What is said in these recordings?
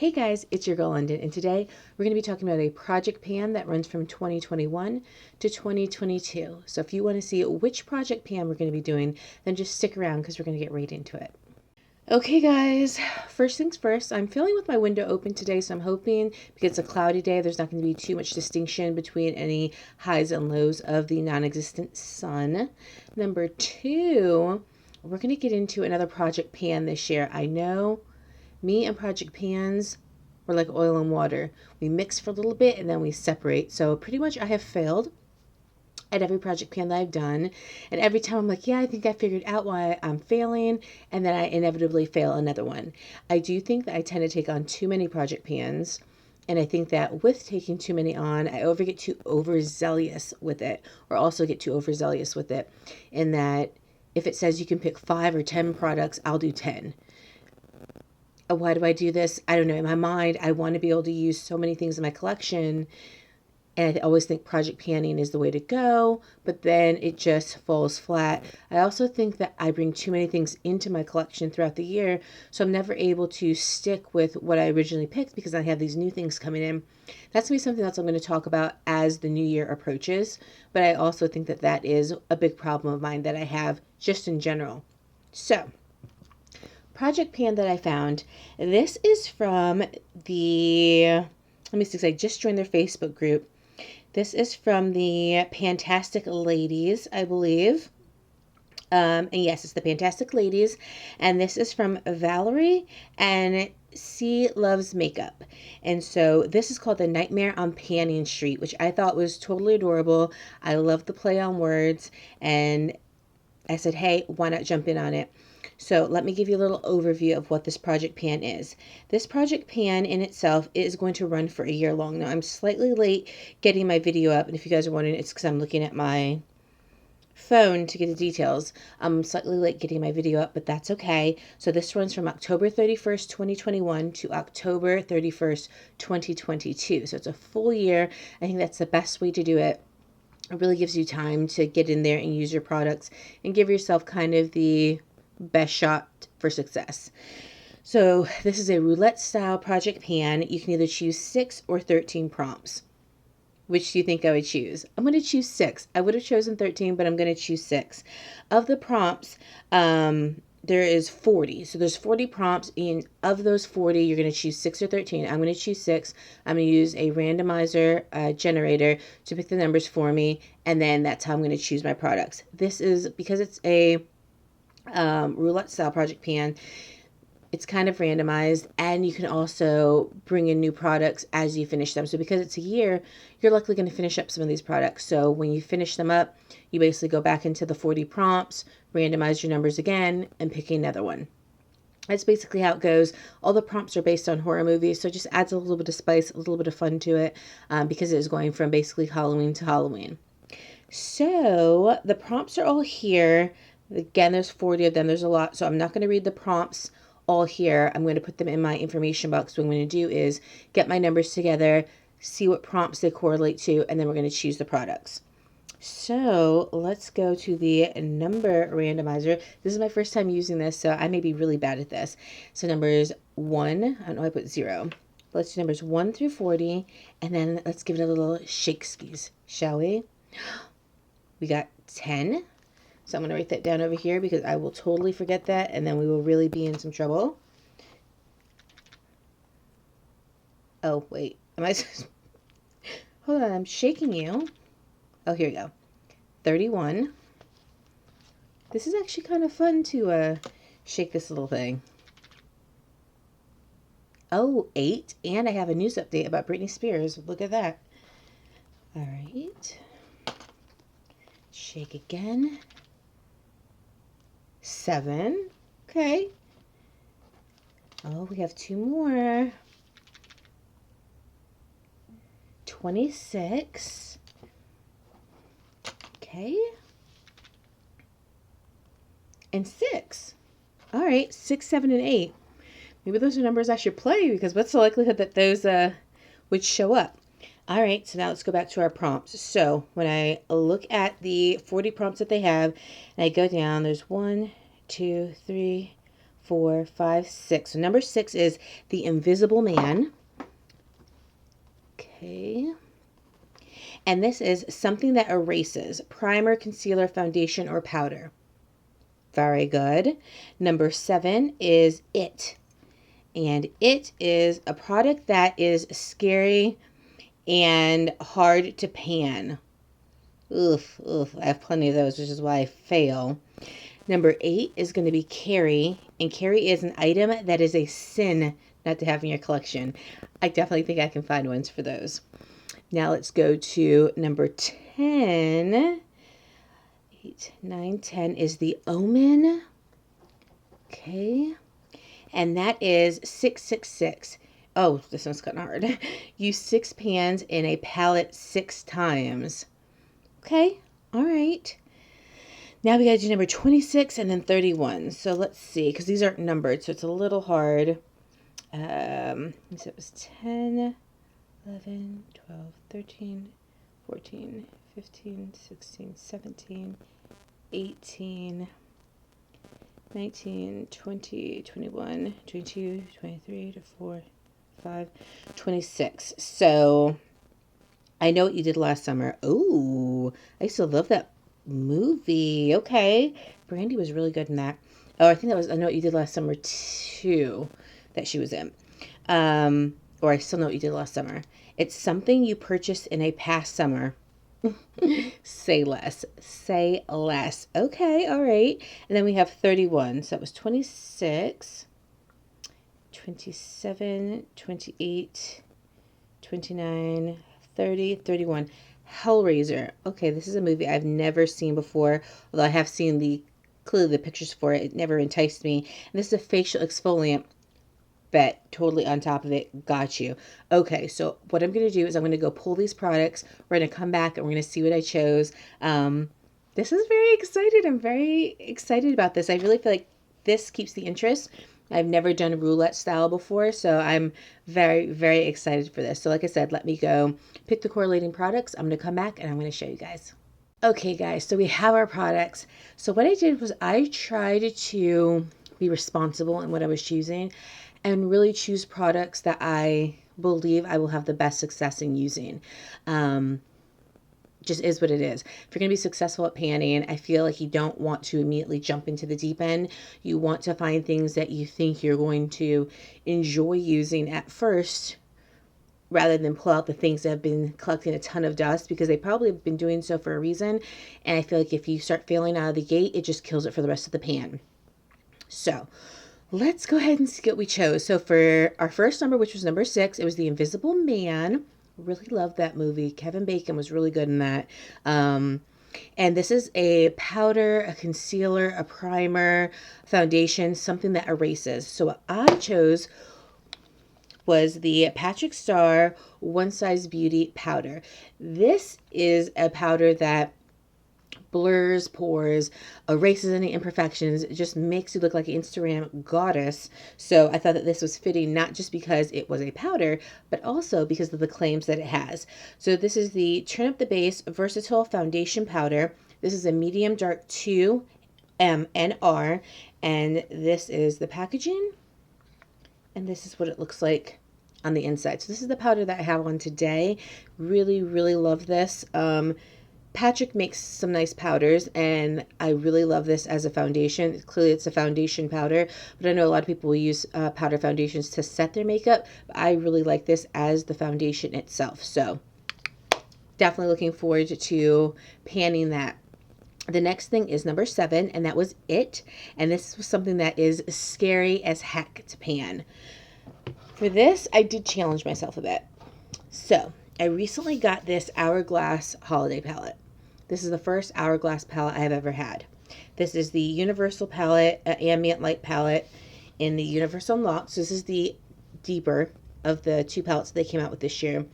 Hey guys, it's your girl Londyn, and today we're going to be talking about a project pan that runs from 2021 to 2022. So if you want to see which project pan we're going to be doing, then just stick around because we're going to get right into it. Okay guys, first things first, I'm filming with my window open today, so I'm hoping because it's a cloudy day, there's not going to be too much distinction between any highs and lows of the non-existent sun. Number two, we're going to get into another project pan this year. I know me and project pans were like oil and water. We mix for a little bit and then we separate. So pretty much I have failed at every project pan that I've done. And every time I'm like, yeah, I think I figured out why I'm failing. And then I inevitably fail another one. I do think that I tend to take on too many project pans. And I think that with taking too many on, I get too overzealous with it, or also get too overzealous with it, in that if it says you can pick 5 or 10 products, I'll do 10. Why do I do this? I don't know. In my mind, I want to be able to use so many things in my collection. And I always think project panning is the way to go, but then it just falls flat. I also think that I bring too many things into my collection throughout the year, so I'm never able to stick with what I originally picked because I have these new things coming in. That's going to be something else I'm going to talk about as the new year approaches, but I also think that that is a big problem of mine that I have just in general. So, project pan that I found. This is from the, let me see, I just joined their Facebook group. This is from the Fantastic Ladies, I believe. And yes, it's the Fantastic Ladies. And this is from Valerie and She Loves Makeup. And so this is called The Nightmare on Panning Street, which I thought was totally adorable. I love the play on words. And I said, hey, why not jump in on it? So let me give you a little overview of what this project pan is. This project pan in itself is going to run for a year long. Now I'm slightly late getting my video up, and if you guys are wondering, it's because I'm looking at my phone to get the details. I'm slightly late getting my video up, but that's okay. So this runs from October 31st, 2021 to October 31st, 2022. So it's a full year. I think that's the best way to do it. It really gives you time to get in there and use your products and give yourself kind of the best shot for success. So this is a roulette style project pan. You can either choose 6 or 13 prompts. Which do you think I would choose? I'm going to choose 6. I would have chosen 13, but I'm going to choose 6. Of the prompts, there is 40. So there's 40 prompts, and of those 40, you're going to choose 6 or 13. I'm going to choose 6. I'm going to use a randomizer generator to pick the numbers for me, and then that's how I'm going to choose my products. This is, because it's a roulette style project pan, it's kind of randomized, and you can also bring in new products as you finish them. So because it's a year, you're likely going to finish up some of these products. So when you finish them up, you basically go back into the 40 prompts, randomize your numbers again, and pick another one. That's basically how it goes. All the prompts are based on horror movies, so it just adds a little bit of spice, a little bit of fun to it, because it is going from basically Halloween to Halloween. So the prompts are all here. Again, there's 40 of them. There's a lot, so I'm not going to read the prompts all here. I'm going to put them in my information box. What I'm going to do is get my numbers together, see what prompts they correlate to, and then we're going to choose the products. So let's go to the number randomizer. This is my first time using this, so I may be really bad at this. So numbers 1, I don't know, I put 0. Let's do numbers 1 through 40, and then let's give it a little shake skis, shall we? We got 10. So I'm going to write that down over here because I will totally forget that, and then we will really be in some trouble. Oh, wait. Am I... Hold on, I'm shaking you. Oh, here we go. 31. This is actually kind of fun to shake this little thing. Oh, 8. And I have a news update about Britney Spears. Look at that. All right. Shake again. 7. Okay. Oh, we have 2 more. 26. Okay. And 6. All right, 6, 7, and 8. Maybe those are numbers I should play, because what's the likelihood that those would show up? All right, so now let's go back to our prompts. So when I look at the 40 prompts that they have, and I go down, there's 1, 2, 3, 4, 5, 6. So number 6 is the Invisible Man. Okay. And this is something that erases: primer, concealer, foundation, or powder. Very good. Number 7 is It. And it is a product that is scary and hard to pan. Oof, oof. I have plenty of those, which is why I fail. Number 8 is going to be Carrie. And Carrie is an item that is a sin not to have in your collection. I definitely think I can find ones for those. Now let's go to number 10. 8, 9, 10 is the Omen. Okay. And that is 666. Oh, this one's kind of hard. Use 6 pans in a palette 6 times. Okay. All right. Now we got to do number 26 and then 31. So let's see, because these aren't numbered, so it's a little hard. So it was 10, 11, 12, 13, 14, 15, 16, 17, 18, 19, 20, 21, 22, 23, 24, 5, 26. So I Know What You Did Last Summer. Oh, I used to love that movie. Okay. Brandy was really good in that. Oh, I think that was I Know What You Did Last Summer 2 that she was in. Or I Still Know What You Did Last Summer. It's something you purchased in a past summer. Say less. Say less. Okay, all right. And then we have 31. So that was 26, 27, 28, 29, 30, 31. Hellraiser. Okay, this is a movie I've never seen before, although I have seen clearly the pictures for it. It never enticed me. And this is a facial exfoliant. Bet, totally on top of it. Got you. Okay, so what I'm going to do is I'm going to go pull these products. We're going to come back and we're going to see what I chose. This is very excited. I'm very excited about this. I really feel like this keeps the interest. I've never done a roulette style before, so I'm very, very excited for this. So like I said, let me go pick the correlating products. I'm going to come back and I'm going to show you guys. Okay, guys, so we have our products. So what I did was I tried to be responsible in what I was choosing and really choose products that I believe I will have the best success in using. Just is what it is. If you're going to be successful at panning, I feel like you don't want to immediately jump into the deep end. You want to find things that you think you're going to enjoy using at first, rather than pull out the things that have been collecting a ton of dust, because they probably have been doing so for a reason. And I feel like if you start failing out of the gate, it just kills it for the rest of the pan. So let's go ahead and see what we chose. So for our first number, which was number 6, it was The Invisible Man. Really loved that movie. Kevin Bacon was really good in that. And this is a powder, a concealer, a primer, foundation, something that erases. So what I chose was the Patrick Star One Size Beauty powder. This is a powder that blurs pores, erases any imperfections. It just makes you look like an Instagram goddess. So I thought that this was fitting, not just because it was a powder, but also because of the claims that it has. So this is the Turn Up the Base Versatile Foundation Powder. This is a medium dark 2 MNR, and this is the packaging, and this is what it looks like on the inside. So this is the powder that I have on today. Really, really love this. Patrick makes some nice powders, and I really love this as a foundation. Clearly, it's a foundation powder, but I know a lot of people will use powder foundations to set their makeup. But I really like this as the foundation itself. So definitely looking forward to panning that. The next thing is number 7, and that was It. And this was something that is scary as heck to pan. For this, I did challenge myself a bit. So I recently got this Hourglass holiday palette. This is the first Hourglass palette I have ever had. This is the Universal palette, ambient light palette in the Universal Unlocked. So this is the deeper of the 2 palettes that they came out with this year.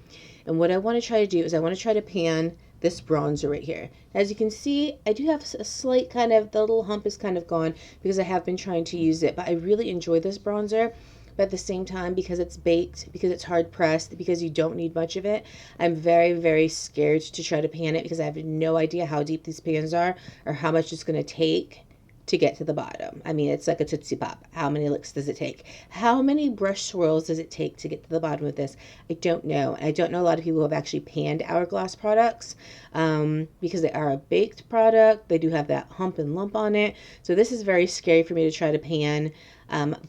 And what I want to try to do is I want to try to pan this bronzer right here. As you can see, I do have a slight kind of, the little hump is kind of gone because I have been trying to use it, but I really enjoy this bronzer. But at the same time, because it's baked, because it's hard pressed, because you don't need much of it, I'm very, very scared to try to pan it because I have no idea how deep these pans are or how much it's going to take to get to the bottom. I mean, it's like a Tootsie Pop. How many licks does it take? How many brush swirls does it take to get to the bottom of this? I don't know. I don't know a lot of people who have actually panned Hourglass products because they are a baked product. They do have that hump and lump on it. So this is very scary for me to try to pan,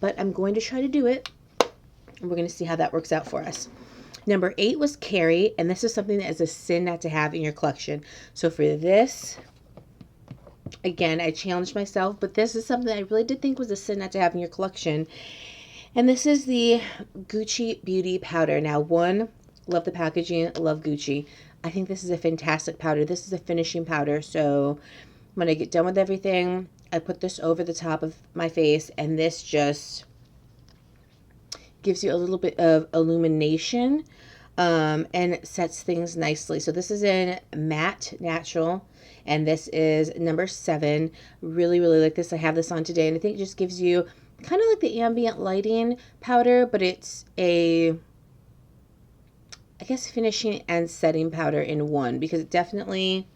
but I'm going to try to do it. And we're going to see how that works out for us. Number 8 was Carrie, and this is something that is a sin not to have in your collection. So for this, again, I challenged myself, but this is something I really did think was a sin not to have in your collection. And this is the Gucci Beauty Powder. Now, one, love the packaging, love Gucci. I think this is a fantastic powder. This is a finishing powder. So when I get done with everything, I put this over the top of my face, and this just gives you a little bit of illumination and sets things nicely. So this is in Matte Natural, and this is number 7. Really, really like this. I have this on today, and I think it just gives you kind of like the ambient lighting powder, but it's a, I guess, finishing and setting powder in one, because it definitely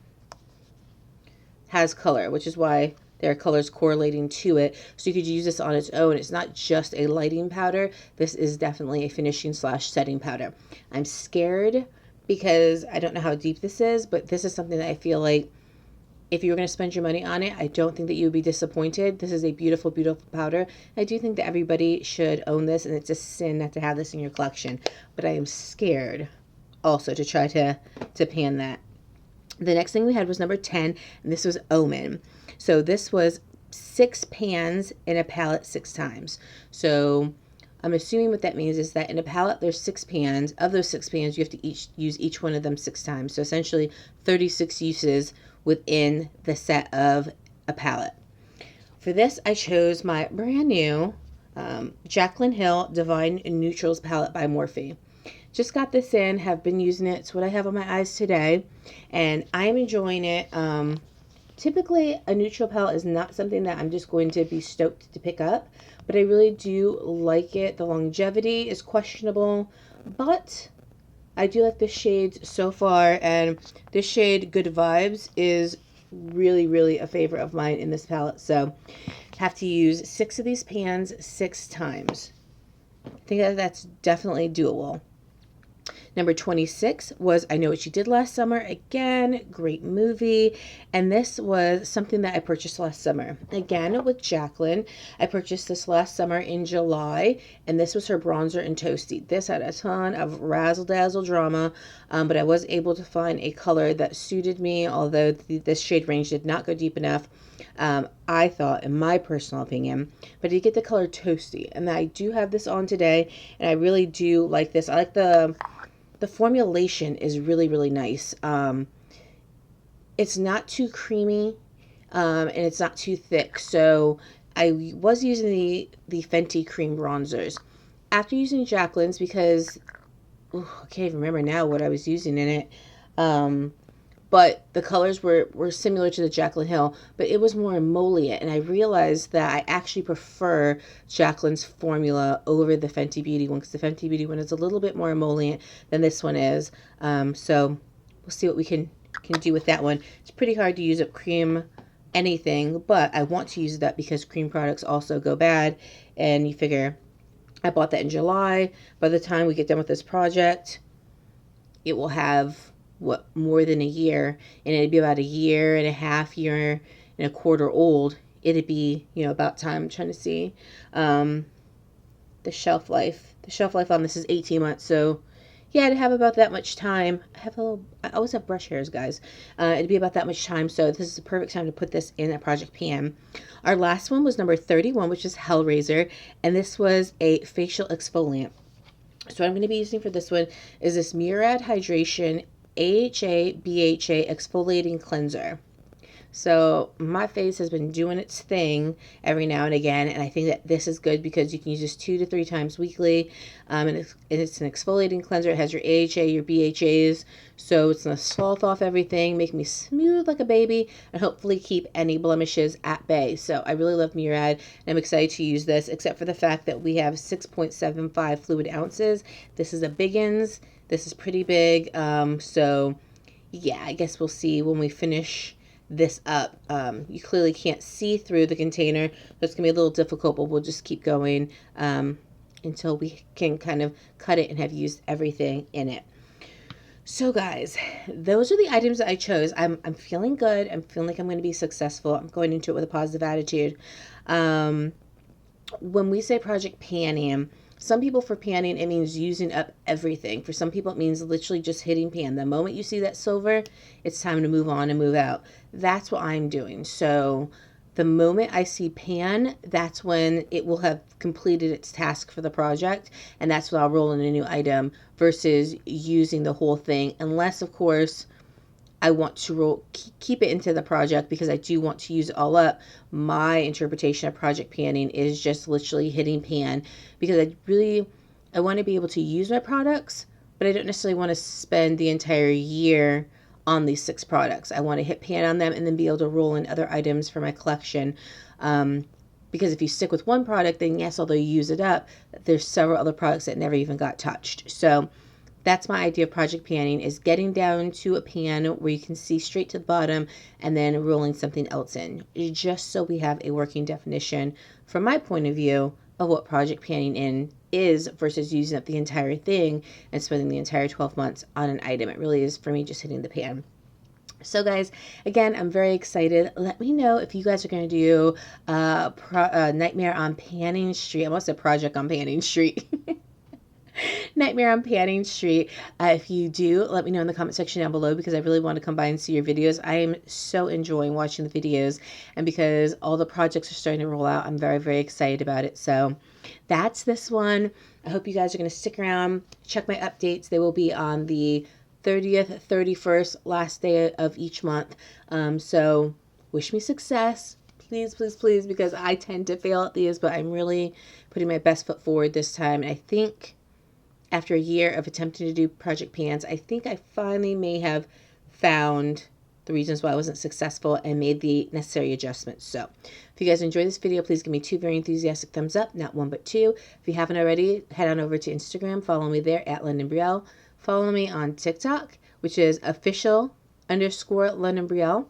has color, which is why there are colors correlating to it. So you could use this on its own. It's not just a lighting powder. This is definitely a finishing / setting powder. I'm scared because I don't know how deep this is, but this is something that I feel like if you were going to spend your money on it, I don't think that you would be disappointed. This is a beautiful, beautiful powder. I do think that everybody should own this, and it's a sin not to have this in your collection. But I am scared also to try to pan that. The next thing we had was number 10, and this was Omen. So this was 6 pans in a palette 6 times. So I'm assuming what that means is that in a palette there's 6 pans. Of those 6 pans, you have to use each one of them 6 times. So essentially 36 uses within the set of a palette. For this, I chose my brand new Jaclyn Hill Divine Neutrals palette by Morphe. Just got this in, have been using it. It's what I have on my eyes today, and I'm enjoying it. Typically, a neutral palette is not something that I'm just going to be stoked to pick up, but I really do like it. The longevity is questionable, but I do like the shades so far, and this shade, Good Vibes, is really, really a favorite of mine in this palette. So have to use 6 of these pans 6 times. I think that's definitely doable. Number 26 was I Know What You Did Last Summer. Again, great movie. And this was something that I purchased last summer. Again, with Jaclyn. I purchased this last summer in July. And this was her bronzer and toasty. This had a ton of razzle-dazzle drama. But I was able to find a color that suited me. Although this shade range did not go deep enough. I thought, in my personal opinion. But I did get the color toasty. And I do have this on today. And I really do like this. I like the formulation is really, really nice. It's not too creamy, and it's not too thick. So I was using the Fenty cream bronzers. After using Jaclyn's, because I can't even remember now what I was using in it, but the colors were similar to the Jaclyn Hill, but it was more emollient, and I realized that I actually prefer Jaclyn's formula over the Fenty Beauty one, because the Fenty Beauty one is a little bit more emollient than this one is. So we'll see what we can do with that one. It's pretty hard to use up cream anything, but I want to use that because cream products also go bad, and you figure I bought that in July. By the time we get done with this project, it will have more than a year, and it'd be about a year and a half, year and a quarter old. It'd be, about time. I'm trying to see the shelf life. The shelf life on this is 18 months, so yeah, I'd have about that much time. I always have brush hairs, guys. It'd be about that much time, so this is the perfect time to put this in a Project PM. Our last one was number 31, which is Hellraiser, and this was a facial exfoliant. So what I'm going to be using for this one is this Murad Hydration AHA BHA exfoliating cleanser. So my face has been doing its thing every now and again, and I think that this is good because you can use this 2 to 3 times weekly, and it's an exfoliating cleanser. It has your AHA, your BHAs, so it's going to slough off everything, make me smooth like a baby, and hopefully keep any blemishes at bay. So I really love Murad, and I'm excited to use this, except for the fact that we have 6.75 fluid ounces. This is a biggins. This is pretty big, so yeah, I guess we'll see when we finish this up. You clearly can't see through the container, so it's going to be a little difficult, but we'll just keep going until we can kind of cut it and have used everything in it. So guys, those are the items that I chose. I'm feeling good. I'm feeling like I'm going to be successful. I'm going into it with a positive attitude. When we say project panning, some people for panning, it means using up everything. For some people, it means literally just hitting pan. The moment you see that silver, it's time to move on and move out. That's what I'm doing. So the moment I see pan, that's when it will have completed its task for the project, and that's when I'll roll in a new item versus using the whole thing, unless, of course, I want to keep it into the project because I do want to use it all up. My interpretation of project panning is just literally hitting pan because I want to be able to use my products, but I don't necessarily want to spend the entire year on these 6 products. I want to hit pan on them and then be able to roll in other items for my collection. Because if you stick with one product, then yes, although you use it up, there's several other products that never even got touched. So that's my idea of project panning, is getting down to a pan where you can see straight to the bottom and then rolling something else in, just so we have a working definition from my point of view of what project panning is versus using up the entire thing and spending the entire 12 months on an item. It really is, for me, just hitting the pan. So guys, again, I'm very excited. Let me know if you guys are going to do Nightmare on Panning Street. I almost said Project on Panning Street. Nightmare on Panning Street. If you do, let me know in the comment section down below, because I really want to come by and see your videos. I am so enjoying watching the videos, and because all the projects are starting to roll out, I'm very, very excited about it. So that's this one. I hope you guys are going to stick around, check my updates. They will be on the 30th, 31st, last day of each month. So wish me success. Please, please, please, because I tend to fail at these, but I'm really putting my best foot forward this time. And I think after a year of attempting to do project pans, I think I finally may have found the reasons why I wasn't successful and made the necessary adjustments. So if you guys enjoyed this video, please give me 2 very enthusiastic thumbs up, not 1 but 2. If you haven't already, head on over to Instagram, follow me there at Londyn Brielle. Follow me on TikTok, which is official_Londyn Brielle.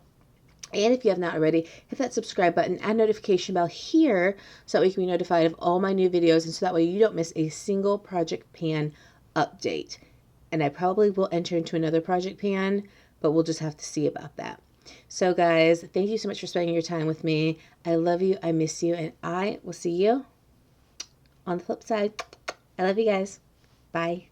And if you have not already, hit that subscribe button and notification bell here so that we can be notified of all my new videos, and so that way you don't miss a single project pan update. And I probably will enter into another project pan, but we'll just have to see about that. So guys, thank you so much for spending your time with me. I love you, I miss you, and I will see you on the flip side. I love you guys. Bye.